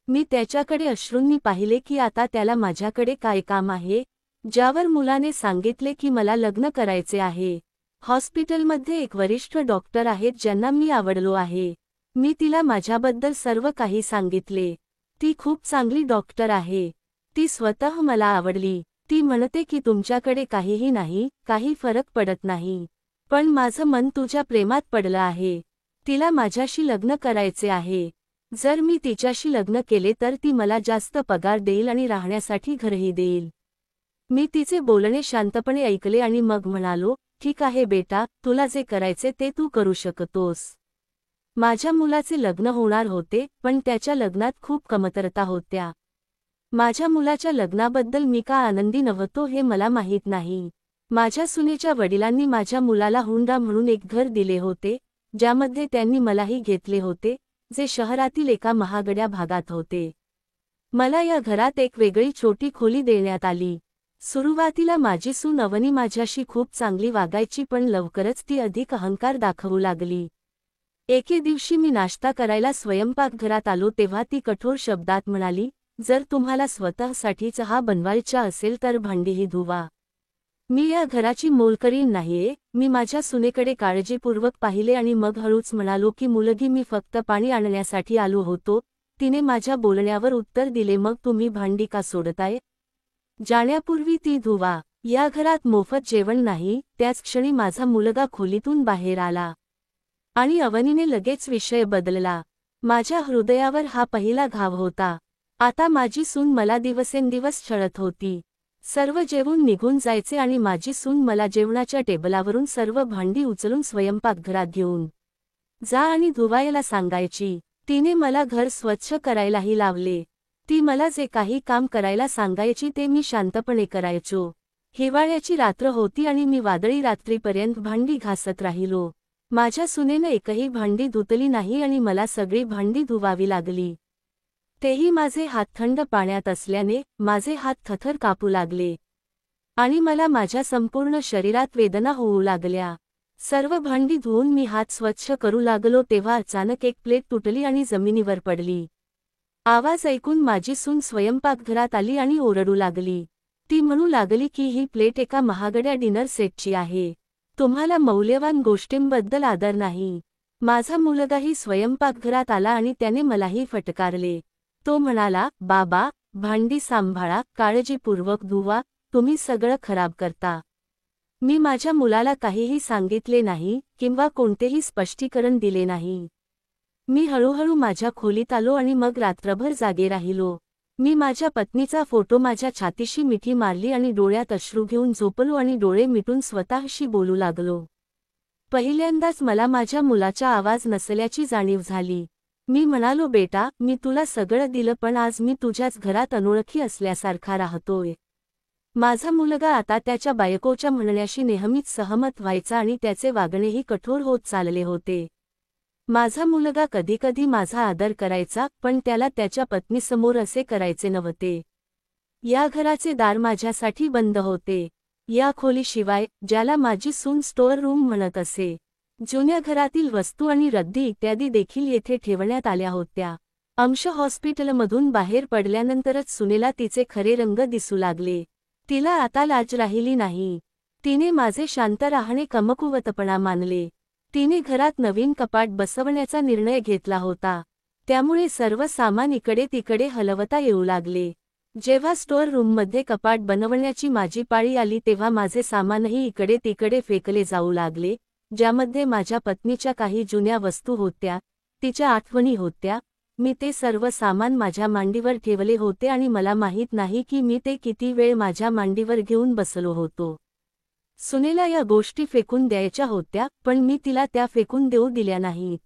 मी त्याच्याकडे अश्रूंनी पाहिले की आता त्याला माझ्याकडे काय काम आहे, ज्यावर मुलाने सांगितले की मला लग्न करायचे आहे. हॉस्पिटलमध्ये एक वरिष्ठ डॉक्टर आहेत ज्यांना मी आवडलो आहे. मी तिला माझ्याबद्दल सर्व काही सांगितले. ती खूप चांगली डॉक्टर आहे. ती स्वतः मला आवडली. ती म्हणते की तुमच्याकडे काहीही नाही, काही फरक पडत नाही. पण माझं मन तुझ्या प्रेमात पडलं आहे. तिला माझ्याशी लग्न करायचे आहे. जर मी तिच्याशी लग्न केले तर ती मला जास्त पगार देईल आणि राहण्यासाठी घरही देईल. मी तिचे बोलणे शांतपणे ऐकले आणि मग म्हणालो, ठीक आहे बेटा, तुला जे करायचे ते तू करू शकतोस. माझ्या मुलाचे लग्न होणार होते, पण त्याच्या लग्नात खूप कमतरता होत्या. माझ्या मुलाच्या लग्नाबद्दल मी का आनंदी नव्हतो हे मला माहीत नाही. माझ्या सुनेच्या वडिलांनी माझ्या मुलाला हुंडा म्हणून एक घर दिले होते, ज्यामध्ये त्यांनी मलाही घेतले होते, जे शहरातील एका महागड्या भागात होते. मला या घरात एक वेगळी छोटी खोली देण्यात आली. सुरुवातीला माझी सून अवनी माझ्याशी खूप चांगली वागायची, पण लवकरच ती अधिक अहंकार दाखवू लागली. एके दिवशी मी नाश्ता करायला स्वयंपाकघरात आलो तेव्हा ती कठोर शब्दात म्हणाली, जर तुम्हाला स्वतःसाठी चहा बनवायचा असेल तर भांडीही धुवा. मी या घराची मोलकरीण नाहीये. मी माझ्या सुनेकडे काळजीपूर्वक पाहिले आणि मग हळूच म्हणालो की मुलगी, मी फक्त पाणी आणण्यासाठी आलो होतो. तिने माझ्या बोलण्यावर उत्तर दिले, मग तुम्ही भांडी का सोडताय? जाण्यापूर्वी ती धुवा. या घरात मोफत जेवण नाही. त्याच क्षणी माझा मुलगा खोलीतून बाहेर आला आणि अवनीने लगेच विषय बदलला. माझ्या हृदयावर हा पहिला घाव होता. आता माझी सून मला दिवसेंदिवस छळत होती. सर्व जेवून निघून जायचे आणि माझी सून मला जेवणाच्या टेबलावरून सर्व भांडी उचलून स्वयंपाकघरात घेऊन जा आणि धुवायला सांगायची. तिने मला घर स्वच्छ करायलाही लावले. ती मला जे काही काम करायला सांगायची ते मी शांतपणे करायचो. हिवाळ्याची रात्र होती आणि मी वादळी रात्रीपर्यंत भांडी घासत राहिलो. माझ्या सुनेनं एकही भांडी धुतली नाही आणि मला सगळी भांडी धुवावी लागली. तेही माझे हात थंड पाण्यात असल्याने माझे हात थरथर कापू लागले आणि मला माझ्या संपूर्ण शरीरात वेदना होऊ लागल्या. सर्व भांडी धुवून मी हात स्वच्छ करू लागलो तेव्हा अचानक एक प्लेट तुटली आणि जमिनीवर पडली. आवाज ऐकून माझी सून स्वयंपाकघरात आली आणि ओरडू लागली. ती म्हणू लागली की ही प्लेट एका महागड्या डिनर सेटची आहे. तुम्हाला मौल्यवान गोष्टींबद्दल आदर नाही. माझा मुलगाही स्वयंपाकघरात आला आणि त्याने मलाही फटकारले. तो म्हणाला, बाबा, भांडी सांभाळा, काळजीपूर्वक धुवा, तुम्ही सगळं खराब करता. मी माझ्या मुलाला काहीही सांगितले नाही किंवा कोणतेही स्पष्टीकरण दिले नाही. मी हळूहळू माझ्या खोलीत आलो आणि मग रात्रभर जागे राहिलो. मी माझ्या पत्नीचा फोटो माझ्या छातीशी मिठी मारली आणि डोळ्यात अश्रू घेऊन झोपलो आणि डोळे मिटून स्वतःशी बोलू लागलो. पहिल्यांदाच मला माझ्या मुलाचा आवाज नसल्याची जाणीव झाली. मी म्हणालो, बेटा, मी तुला सगळं दिलं, पण आज मी तुझ्याच घरात अनोळखी असल्यासारखा राहतोय. माझा मुलगा आता त्याच्या बायकोच्या म्हणण्याशी नेहमीच सहमत व्हायचा आणि त्याचे वागणेही कठोर होत चालले होते. माझा मुलगा कधीकधी माझा आदर करायचा, पण त्याला त्याच्या पत्नीसमोर असे करायचे नव्हते. या घराचे दार माझ्यासाठी बंद होते. या खोलीशिवाय, ज्याला माझी सून स्टोअर रूम म्हणत असे, जुन्या घरातील वस्तू आणि रद्दी इत्यादी देखील येथे ठेवण्यात आल्या होत्या. अंश हॉस्पिटलमधून बाहेर पडल्यानंतरच सुनेला तिचे खरे रंग दिसू लागले. तिला आता लाज राहिली नाही. तिने माझे शांत राहणे कमकुवतपणा मानले. तिने घरात नवीन कपाट बसवण्याचा निर्णय घेतला होता. त्यामुळे सर्व सामान इकडे तिकडे हलवता येऊ लागले. जेव्हा स्टोअर रूममध्ये कपाट बनवण्याची माझी पाळी आली तेव्हा माझे सामानही इकडे तिकडे फेकले जाऊ लागले, ज्यामध्ये माझ्या पत्नीच्या काही जुन्या वस्तू होत्या, तिच्या आठवणी होत्या. मी ते सर्व सामान माझ्या मांडीवर ठेवले होते आणि मला माहीत नाही की मी ते किती वेळ माझ्या मांडीवर घेऊन बसलो होतो. सुनेला या गोष्टी फेकून द्यायच्या होत्या, पण मी तिला त्या फेकून देऊ दिल्या नाहीत.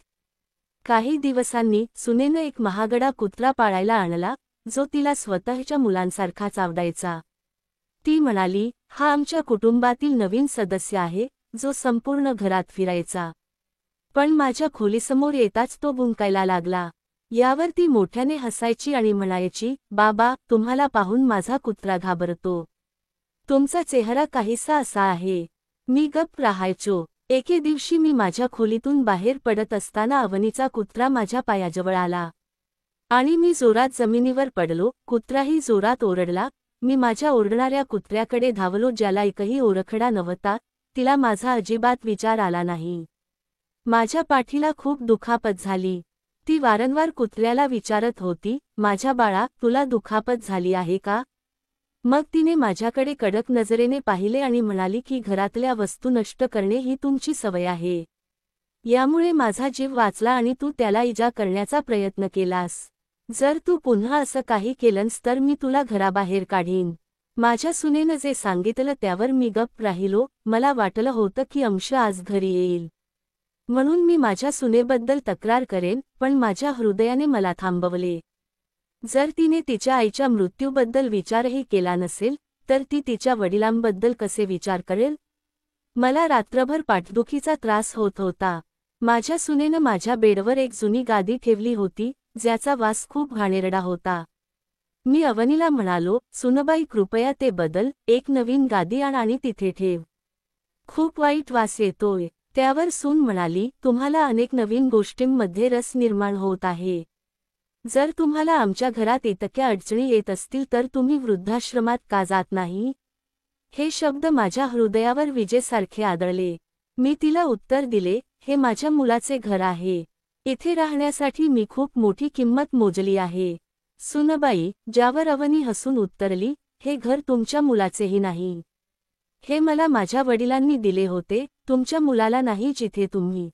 काही दिवसांनी सुनेनं एक महागडा कुत्रा पाळायला आणला, जो तिला स्वतःच्या मुलांसारखाच आवडायचा. ती म्हणाली, हा आमच्या कुटुंबातील नवीन सदस्य आहे, जो संपूर्ण घरात फिरायचा. पण माझ्या खोलीसमोर येताच तो भुंकायला लागला. यावर ती मोठ्याने हसायची आणि म्हणायची, बाबा, तुम्हाला पाहून माझा कुत्रा घाबरतो. तुमचा चेहरा काहीसा असा आहे. मी गप्प राहायचो. एके दिवशी मी माझ्या खोलीतून बाहेर पडत असताना अवनीचा कुत्रा माझ्या पायाजवळ आला आणि मी जोरात जमिनीवर पडलो. कुत्राही जोरात ओरडला. मी माझ्या ओरडणाऱ्या कुत्र्याकडे धावलो, ज्याला एकही ओरखडा नव्हता. तिला माझा अजिबात विचार आला नाही. माझ्या पाठीला खूप दुखापत झाली. ती वारंवार कुत्र्याला विचारत होती, माझ्या बाळा, तुला दुखापत झाली आहे का? मग तिने माझ्याकडे कडक नजरेने पाहिले आणि म्हणाली की घरातल्या वस्तू नष्ट करणे ही तुमची सवय आहे. यामुळे माझा जीव वाचला आणि तू त्याला इजा करण्याचा प्रयत्न केलास. जर तू पुन्हा असं काही केलंस तर मी तुला घराबाहेर काढीन. माझ्या सुनेनं जे सांगितलं त्यावर मी गप्प राहिलो. मला वाटलं होतं की अंश आज घरी येईल, म्हणून मी माझ्या सुनेबद्दल तक्रार करेन, पण माझ्या हृदयाने मला थांबवले. जर तिने तिच्या आईच्या मृत्यूबद्दल विचारही केला नसेल, तर ती तिच्या वडिलांबद्दल कसे विचार करेल? मला रात्रभर पाठदुखीचा त्रास होत होता. माझ्या सुनेनं माझ्या बेडवर एक जुनी गादी ठेवली होती, ज्याचा वास खूप घाणेरडा होता. मी अवनीला म्हणालो, सुनबाई, कृपया ते बदल, एक नवीन गादी आण आणि तिथे ठेव. खूप वाईट वास येतोय. त्यावर सून म्हणाली, तुम्हाला अनेक नवीन गोष्टींमध्ये रस निर्माण होत आहे. जर तुम्हाला आमच्या घरात इतक्या अडचणी येत असतील तर तुम्ही वृद्धाश्रमात का जात नाही? हे शब्द माझ्या हृदयावर विजेसारखे आदळले. मी तिला उत्तर दिले, हे माझ्या मुलाचे घर आहे. इथे राहण्यासाठी मी खूप मोठी किंमत मोजली आहे. सुनबाई, ज्यावर अवनी हसून उत्तरली, हे घर तुमच्या मुलाचेही नाही. हे मला माझ्या वडिलांनी दिले होते, तुमच्या मुलाला नाही, जिथे तुम्ही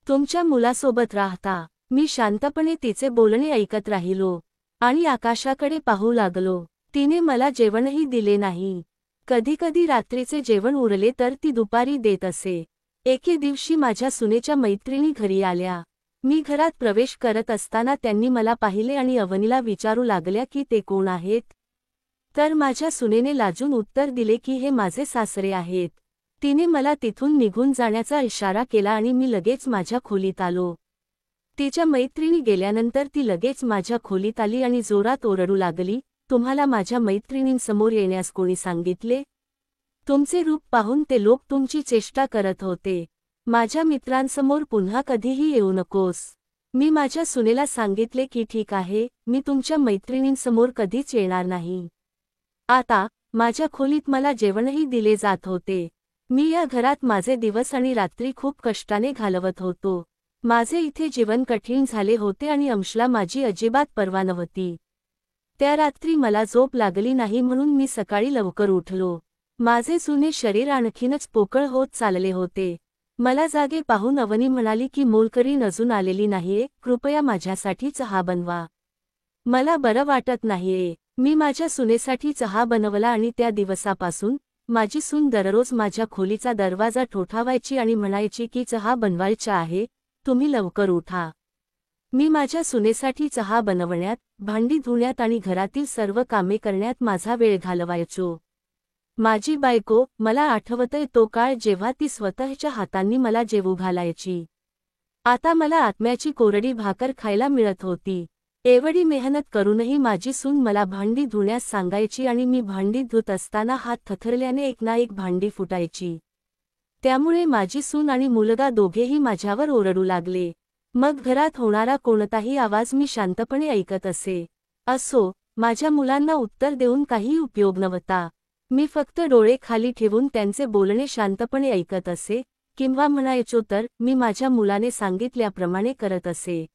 तुमच्या मुलासोबत राहता. मी शांतपणे तिचे बोलणे ऐकत राहिलो आणि आकाशाकडे पाहू लागलो. तिने मला जेवणही दिले नाही. कधीकधी रात्रीचे जेवण उरले तर ती दुपारी देत असे. एके दिवशी माझ्या सुनेच्या मैत्रिणी घरी आल्या. मी घरात प्रवेश करत असताना त्यांनी मला पाहिले आणि अवनीला विचारू लागल्या की ते कोण आहेत. तर माझ्या सुनेने लाजून उत्तर दिले की हे माझे सासरे आहेत. तिने मला तिथून निघून जाण्याचा इशारा केला आणि मी लगेच माझ्या खोलीत आलो. तिच्या मैत्रिणी गेल्यानंतर ती लगेच माझ्या खोलीत आली आणि जोरात ओरडू लागली, तुम्हाला माझ्या मैत्रिणींसमोर येण्यास कोणी सांगितले? तुमचे रूप पाहून ते लोक तुमची चेष्टा करत होते. माझ्या मित्रांसमोर पुन्हा कधीही येऊ नकोस. मी माझ्या सुनेला सांगितले की ठीक आहे, मी तुमच्या मैत्रिणींसमोर कधीच येणार नाही. आता माझ्या खोलीत मला जेवणही दिले जात होते. मी या घरात माझे दिवस आणि रात्री खूप कष्टाने घालवत होतो. माझे इथे जीवन कठीण झाले होते आणि अंशला माझी अजिबात पर्वा नव्हती. त्या रात्री मला झोप लागली नाही, म्हणून मी सकाळी लवकर उठलो. माझे जुने शरीर आणखीनच पोकळ होत चालले होते. मला जागे पाहून अवनी म्हणाली की मोलकरीण अजून आलेली नाहीये, कृपया माझ्यासाठी चहा बनवा. मला बरं वाटत नाहीये. मी माझ्या सुनेसाठी चहा बनवला आणि त्या दिवसापासून माझी सून दररोज माझ्या खोलीचा दरवाजा ठोठावायची आणि म्हणायची की चहा बनवायचा आहे, तुम्ही लवकर उठा. मी माझ्या सुनेसाठी चहा बनवण्यात, भांडी धुण्यात आणि घरातील सर्व कामे करण्यात माझा वेळ घालवायचो. माझी बायको, मला आठवतंय तो काळ जेव्हा ती स्वतःच्या हातांनी मला जेवू घालायची. आता मला आत्म्याची कोरडी भाकर खायला मिळत होती. एवढी मेहनत करूनही माझी सून मला भांडी धुण्यास सांगायची आणि मी भांडी धुत असताना हात थरथरल्याने एक ना एक भांडी फुटायची. त्यामुळे माझी सून आणि मुलगा दोघेही माझ्यावर ओरडू लागले. मग घरात होणारा कोणताही आवाज मी शांतपणे ऐकत असे. असो, माझ्या मुलांना उत्तर देऊन काही उपयोग नव्हता. मी फक्त डोळे खाली ठेवून त्यांचे बोलणे शांतपणे ऐकत असे, किंवा म्हणायचो तर मी माझ्या मुलाने सांगितल्याप्रमाणे करत असे.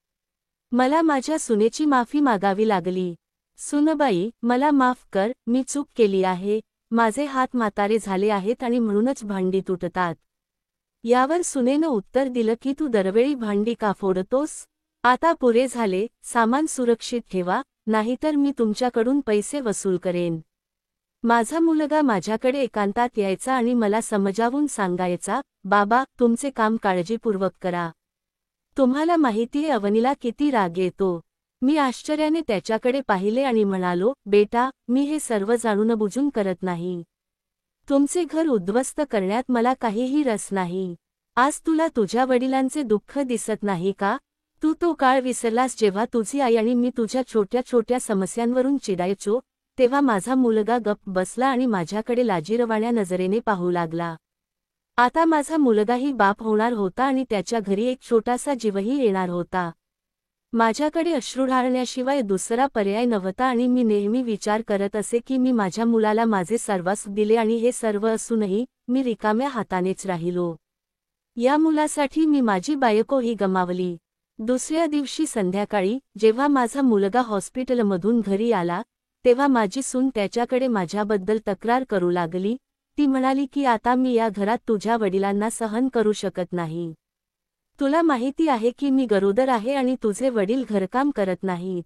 मला माझ्या सुनेची माफी मागावी लागली. सुनबाई, मला माफ कर, मी चूक केली आहे. माझे हात म्हातारे झाले आहेत आणि म्हणूनच भांडी तुटतात. यावर सुनेनं उत्तर दिलं की तू दरवेळी भांडी का फोडतोस? आता पुरे झाले, सामान सुरक्षित ठेवा, नाहीतर मी तुमच्याकडून पैसे वसूल करेन. माझा मुलगा माझ्याकडे एकांतात यायचा आणि मला समजावून सांगायचा, बाबा, तुमचे काम काळजीपूर्वक करा. तुम्हाला माहितीये अवनीला किती राग येतो. मी आश्चर्याने त्याच्याकडे पाहिले आणि म्हणालो, बेटा, मी हे सर्व जाणून बुजून करत नाही. तुमचे घर उद्ध्वस्त करण्यात मला काहीही रस नाही. आज तुला तुझ्या वडिलांचे दुःख दिसत नाही का? तू तो काळ विसरलास जेव्हा तुझी आई आणि मी तुझ्या छोट्या छोट्या समस्यांवरून चिडायचो, तेव्हा माझा मुलगा गप्प बसला आणि माझ्याकडे लाजिरवाण्या नजरेने पाहू लागला. आता माझा मुलगाही बाप होणार होता आणि त्याच्या घरी एक छोटासा जीवही येणार होता. माझ्याकडे अश्रू ढाळण्याशिवाय दुसरा पर्याय नव्हता आणि मी नेहमी विचार करत असे की मी माझ्या मुलाला माझे सर्वस्व दिले आणि हे सर्व असूनही मी रिकाम्या हातानेच राहिलो. या मुलासाठी मी माझी बायकोही गमावली. दुसऱ्या दिवशी संध्याकाळी जेव्हा माझा मुलगा हॉस्पिटलमधून घरी आला, तेव्हा माझी सून त्याच्याकडे माझ्याबद्दल तक्रार करू लागली. ती म्हणाली की आता मी या घरात तुझ्या वडिलांना सहन करू शकत नाही. तुला माहिती आहे की मी गरोदर आहे आणि तुझे वडील घरकाम करत नाहीत.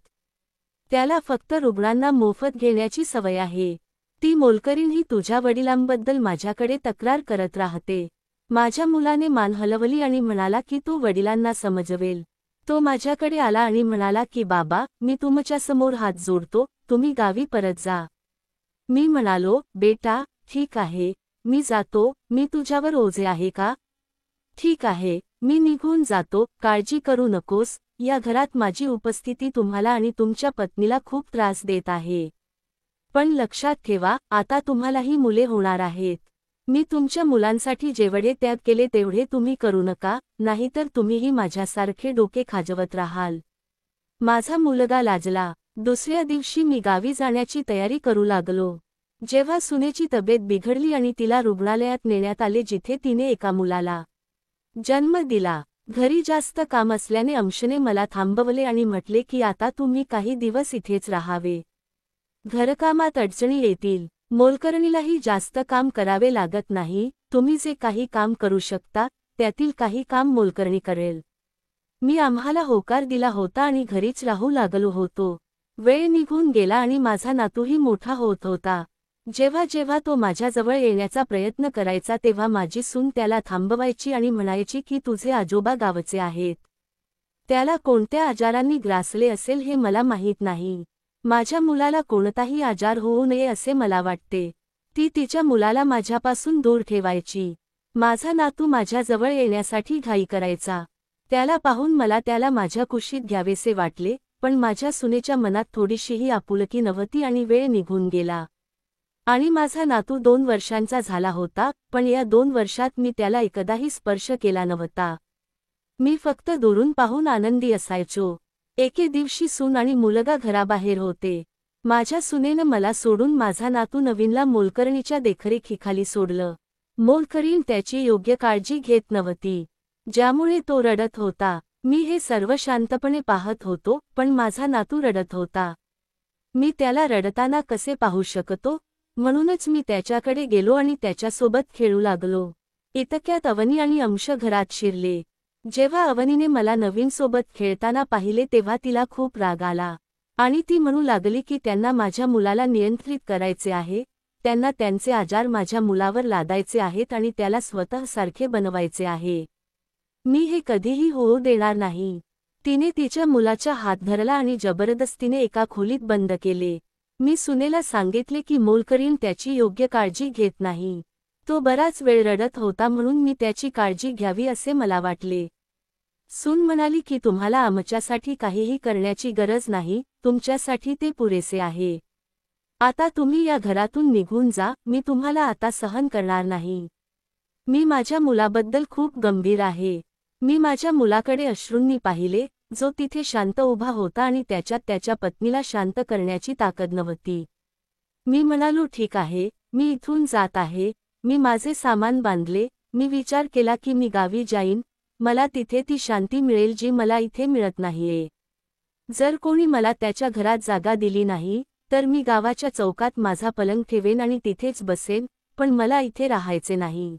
त्याला फक्त रुग्णांना मोफत घेण्याची सवय आहे. ती मोलकरीणही तुझ्या वडिलांबद्दल माझ्याकडे तक्रार करत राहते. माझ्या मुलाने मान हलवली आणि म्हणाला की तो वडिलांना समजवेल. तो माझ्याकडे आला आणि म्हणाला की बाबा, मी तुमच्यासमोर हात जोडतो, तुम्ही गावी परत जा. मी म्हणालो, बेटा, ठीक आहे, मी जातो. मी तुझ्यावर ओझे आहे का? ठीक आहे, मी निघून जातो, काळजी करू नकोस. या घरात माझी उपस्थिती तुम्हाला आणि तुमच्या पत्नीला खूप त्रास देत आहे. पण लक्षात ठेवा, आता तुम्हालाही मुले होणार आहेत. मी तुमच्या मुलांसाठी जेवढे त्याग केले तेवढे तुम्ही करू नका, नाहीतर तुम्हीही माझ्यासारखे डोके खाजवत राहाल. माझा मुलगा लाजला. दुसऱ्या दिवशी मी गावी जाण्याची तयारी करू लागलो. जेव्हा सुनेची तब्येत बिघडली आणि तिला रुग्णालयात नेण्यात आले जिथे तिने एका मुलाला जन्म दिला. घरी जास्त काम असल्याने अंशने मला थांबवले आणि म्हटले की आता तुम्ही काही दिवस इथेच राहावे. घरकामात अडचणी येतील. मोलकरणीलाही जास्त काम करावे लागत नाही. तुम्ही जे काही काम करू शकता, त्यातील काही काम मोलकरणी करेल. मी आम्हाला होकार दिला होता आणि घरीच राहू लागलो होतो. वेळ निघून गेला आणि माझा नातूही मोठा होत होता. जेव्हा जेव्हा तो माझ्याजवळ येण्याचा प्रयत्न करायचा तेव्हा माझी सून त्याला थांबवायची आणि म्हणायची की तुझे आजोबा गावचे आहेत. त्याला कोणत्या आजारांनी ग्रासले असेल हे मला माहीत नाही. माझ्या मुलाला कोणताही आजार होऊ नये असे मला वाटते. ती तिच्या मुलाला माझ्यापासून दूर ठेवायची. माझा नातू माझ्याजवळ येण्यासाठी घाई करायचा. त्याला पाहून मला त्याला माझ्या कुशीत घ्यावेसे वाटले, पण माझ्या सुनेच्या मनात थोडीशीही आपुलकी नव्हती आणि वेळ निघून गेला. आणि माझा नातू 2 वर्षांचा झाला होता, पण या 2 वर्षात मी त्याला एकदाही स्पर्श केला नव्हता. मी फक्त दुरून पाहून आनंदी असायचो. एके दिवशी सून आणि मुलगा घराबाहेर होते. माझ्या सुनेनं मला सोडून माझा नातू नवीनला मोलकरणीच्या देखरेखीखाली सोडलं. मोलकरीण त्याची योग्य काळजी घेत नव्हती, ज्यामुळे तो रडत होता. मी हे सर्व शांतपणे पाहत होतो, पण माझा नातू रडत होता. मी त्याला रडताना कसे पाहू शकतो? म्हणूनच मी त्याच्याकडे गेलो आणि त्याच्यासोबत खेळू लागलो. इतक्यात अवनी आणि अंश घरात शिरले. जेव्हा अवनीने मला नवीनसोबत खेळताना पाहिले तेव्हा तिला खूप राग आला आणि ती म्हणू लागली की त्यांना माझ्या मुलाला नियंत्रित करायचे आहे. त्यांना त्यांचे आजार माझ्या मुलावर लादायचे आहेत आणि त्याला स्वतःसारखे बनवायचे आहे. मी हे कधीही होऊ देणार नाही. तिने तिच्या मुलाचा हात धरला आणि जबरदस्तीने एका खोलीत बंद केले. मी सुनेला सांगितले की मोलकरीण त्याची योग्य काळजी घेत नाही. तो बराच वेळ रडत होता म्हणून मी त्याची काळजी घ्यावी असे मला वाटले. सून म्हणाली की तुम्हाला आमच्यासाठी काहीही करण्याची गरज नाही, तुमच्यासाठी ते पुरेसे आहे. आता तुम्ही या घरातून निघून जा, मी तुम्हाला आता सहन करणार नाही. मी माझ्या मुलाबद्दल खूप गंभीर आहे. मी माझ्या मुलाकडे अश्रूंनी पाहिले, जो तिथे शांत उभा होता आणि त्याच्यात त्याच्या पत्नीला शांत करण्याची ताकद नव्हती. मी म्हणालो ठीक आहे, मी इथून जात आहे. मी माझे सामान बांधले. मी विचार केला की मी गावी जाईन, मला तिथे ती शांती मिळेल जी मला इथे मिळत नाहीये. जर कोणी मला त्याच्या घरात जागा दिली नाही, तर मी गावाच्या चौकात माझा पलंग ठेवेन आणि तिथेच बसेन, पण मला इथे राहायचे नाही.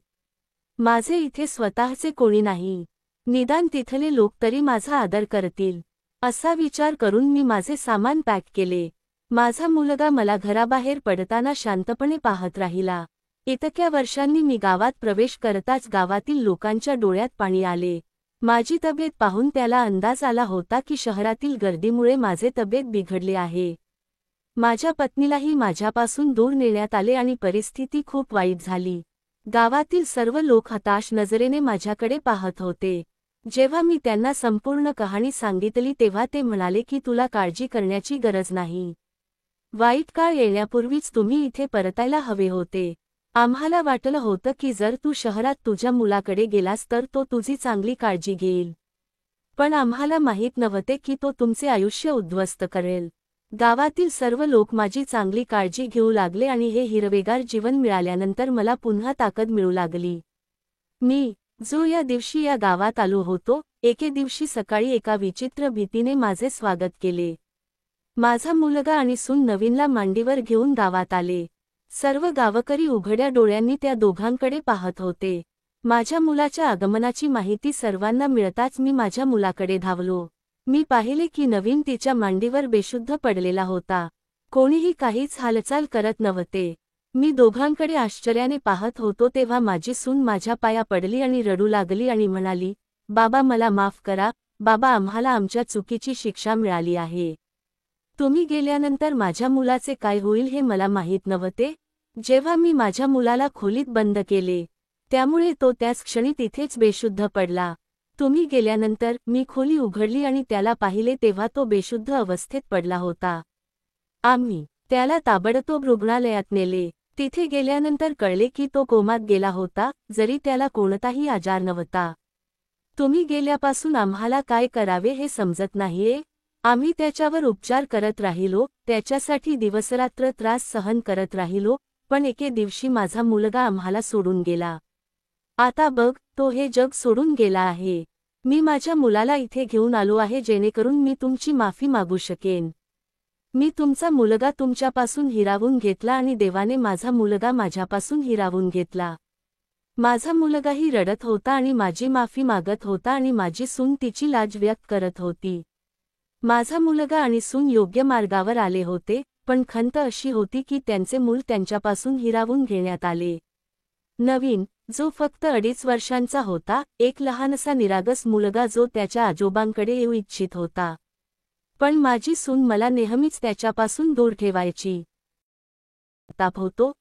माझे इथे स्वतःचे कोणी नाही. निदान तिथले लोक तरी माझा आदर करतील. असा विचार करून मी माझे सामान पॅक केले. माझा मुलगा मला घराबाहेर पडताना शांतपणे पाहत राहिला. इतक्या वर्षांनी मी गावात प्रवेश करताच गावातील लोकांच्या डोळ्यात पाणी आले. माझी तब्येत पाहून त्याला अंदाज आला होता की शहरातील गर्दीमुळे माझे तब्येत बिघडले आहे. माझ्या पत्नीलाही माझ्यापासून दूर नेण्यात आले आणि परिस्थिती खूप वाईट झाली. गावातील सर्व लोक हताश नजरेने माझ्याकडे पाहत होते. जेव्हा मी त्यांना संपूर्ण कहाणी सांगितली तेव्हा ते म्हणाले की तुला काळजी करण्याची गरज नाही. वाईट काळ येण्यापूर्वीच तुम्ही इथे परतायला हवे होते. आम्हाला वाटलं होतं की जर तू शहरात तुझ्या मुलाकडे गेलास तर तो तुझी चांगली काळजी घेईल. पण आम्हाला माहीत नव्हते की तो तुमचे आयुष्य उद्ध्वस्त करेल. गावातील सर्व लोक माझी चांगली काळजी घेऊ लागले आणि हे हिरवेगार जीवन मिळाल्यानंतर मला पुन्हा ताकद मिळू लागली. मी जो या दिवशी या गावात आलो होतो, एके दिवशी सकाळी एका विचित्र भीतीने माझे स्वागत केले. माझा मुलगा आणि सून नवीनला मांडीवर घेऊन गावात आले. सर्व गावकरी उघड्या डोळ्यांनी त्या दोघांकडे पाहत होते. माझ्या मुलाच्या आगमनाची माहिती सर्वांना मिळताच मी माझ्या मुलाकडे धावलो. मी पाहिले की नवीन तिच्या मांडीवर बेशुद्ध पडलेला होता. कोणीही काहीच हालचाल करत नव्हते. मी दोघांकडे आश्चर्याने पाहत होतो तेव्हा माझी सून माझ्या पाया पडली आणि रडू लागली आणि म्हणाली, बाबा मला माफ करा, बाबा आम्हाला आमच्या चुकीची शिक्षा मिळाली आहे. तुम्ही गेल्यानंतर माझ्या मुलाचे काय होईल हे मला माहीत नव्हते. जेव्हा मी माझ्या मुलाला खोलीत बंद केले, त्यामुळे तो त्याच क्षणी तिथेच बेशुद्ध पडला. तुम्ही गेल्यानंतर मी खोली उघडली आणि त्याला पाहिले तेव्हा तो बेशुद्ध अवस्थेत पडला होता. आम्ही त्याला ताबडतोब रुग्णालयात नेले. तिथे गेल्यानंतर कळले की तो कोमात गेला होता, जरी त्याला कोणताही आजार नव्हता. तुम्ही गेल्यापासून आम्हाला काय करावे हे समजत नाहीये. आम्ही त्याच्यावर उपचार करत राहिलो, त्याच्यासाठी दिवसरात्र त्रास सहन करत राहिलो, पण एके दिवशी माझा मुलगा आम्हाला सोडून गेला. आता बघ, तो हे जग सोडून गेला आहे. मी माझ्या मुलाला इथे घेऊन आलो आहे जेणेकरून मी तुमची माफी मागू शकेन. मी तुमचा मुलगा तुमच्यापासून हिरावून घेतला आणि देवाने माझा मुलगा माझ्यापासून हिरावून घेतला. माझा मुलगाही रडत होता आणि माझी माफी मागत होता आणि माझी सून तिची लाज व्यक्त करत होती. माझा मुलगा आणि सून योग्य मार्गावर आले होते, पण खंत अशी होती की त्यांचे मूल त्यांच्यापासून हिरावून घेण्यात आले. नवीन, जो फक्त 2.5 वर्षांचा होता, एक लहानसा निरागस मुलगा जो त्याच्या आजोबांकडे येऊ इच्छित होता. पण माझी सून मला नेहमीच त्याच्यापासून दूर ठेवायची. ताप होतो.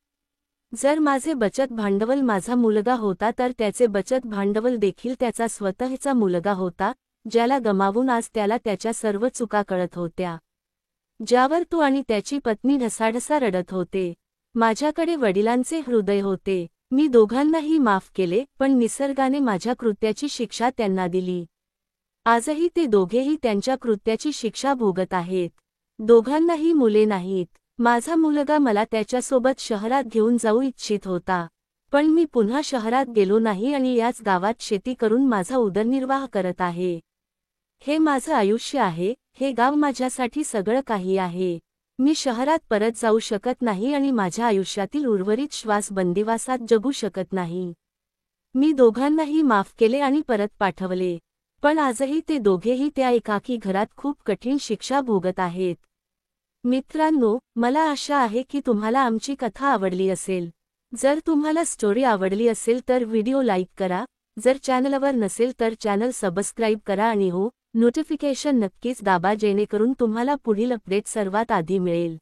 जर माझे बचत भांडवल माझा मुलगा होता तर त्याचे बचत भांडवल देखील त्याचा स्वतःचा मुलगा होता, ज्याला गमावून आज त्याला त्याच्या सर्व चुका कळत होत्या, ज्यावर तो आणि त्याची पत्नी ढसाढसा रडत होते. माझ्याकडे वडिलांचे हृदय होते. मी दोघांनाही माफ केले, पण निसर्गाने माझ्या कृत्याची शिक्षा त्यांना दिली. आजही ते दोघेही त्यांच्या कृत्याची शिक्षा भोगत आहेत. दोघांनाही मुले नाहीत. माझा मुलगा मला त्याच्यासोबत शहरात घेऊन जाऊ इच्छित होता, पण मी पुन्हा शहरात गेलो नाही आणि याच गावात शेती करून माझा उदरनिर्वाह करत आहे. हे माझं आयुष्य आहे, हे गाव माझ्यासाठी सगळं काही आहे. मी शहरात परत जाऊ शकत नाही आणि माझ्या आयुष्यातील उर्वरित श्वास बंदिवासात जगू शकत नाही. मी दोघांनाही माफ केले आणि परत पाठवले, पण आजही ते दोघेही त्या एकाकी घरात खूप कठीण शिक्षा भोगत आहेत. मित्रांनो, मला आशा आहे की तुम्हाला आमची कथा आवडली असेल. जर तुम्हाला स्टोरी आवडली असेल तर व्हिडिओ लाईक करा, जर चॅनलवर नसेल तर चॅनल सबस्क्राईब करा आणि नोटिफिकेशन नक्कीच दाबा जेणेकरून तुम्हाला पुढील अपडेट सर्वात आधी मिळेल.